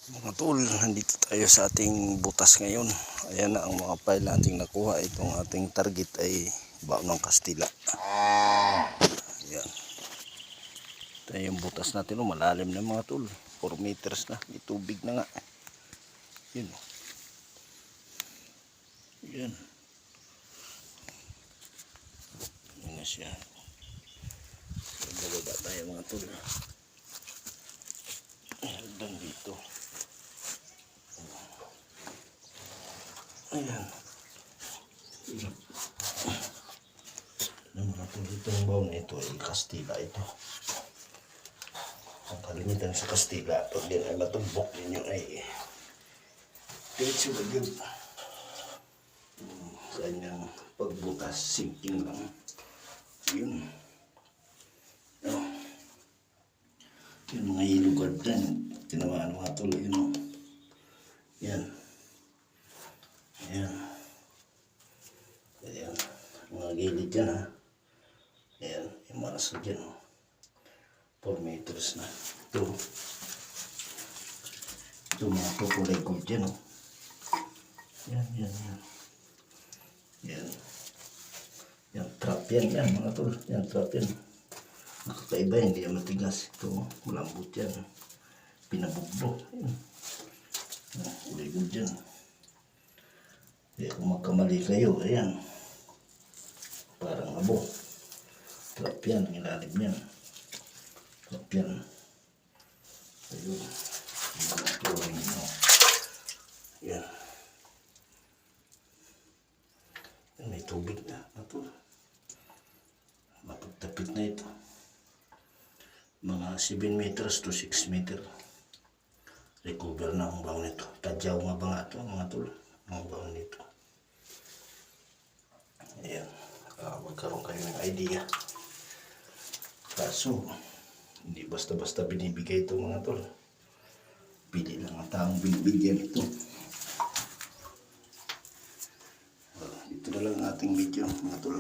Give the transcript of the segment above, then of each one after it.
Mga tol, nandito tayo sa ating butas ngayon. Ayan na ang mga file nating nakuha. Itong ating target ay baon ng Kastila. Ayan. Ito yung butas natin. Malalim na mga tol. 4 meters na. May tubig na nga. Yun. Ayan. Ayan na siya. Bababa tayo mga tol. Hanggang dito. Ayan. Mga tol, itong baon na ito ay Kastila ito. Ang kalimitan sa Kastila, pag din ay matumbok ninyo ay diretso agad. Sa kanyang pagbutas, sinking lang. Yun. Oh. Yung mga ilugad dyan, tinamaan mga tol, yun. Yan. Ayan. Ayan. Mga gilid dyan ha. Ayan. Yung mga nasa dyan. 4 meters na. Ito. Ito mga kukulay gold dyan. Yan, yan, yan. Yan. Yan, trap yan. Yan mga tol. Yan, trap yan. Nakakaiba, hindi yan matigas. Ito, malambot yan. Pinabugbo. Yan. Kulay gold dyan. Kaya kung magkamali kayo, ayan. Parang abo. Trap yan, ilalim yan. Trap yan. Ayun. Yan. Yan, may tubig na. Ito. Mapagtapit na ito. Mga 7 meters to 6 meter. Recover na ang baon nito. Tadyaw nga ba nga ito, mga tol? Ang baon nito. Ayan. Magkaroon kayo ng idea. Kaso, hindi basta-basta binibigay ito mga tol. Pili lang ang taong binibigyan ito. Ito na lang ating video mga tol.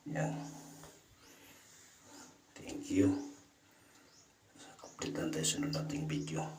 Yan. Thank you. Update lang tayo sa nating video.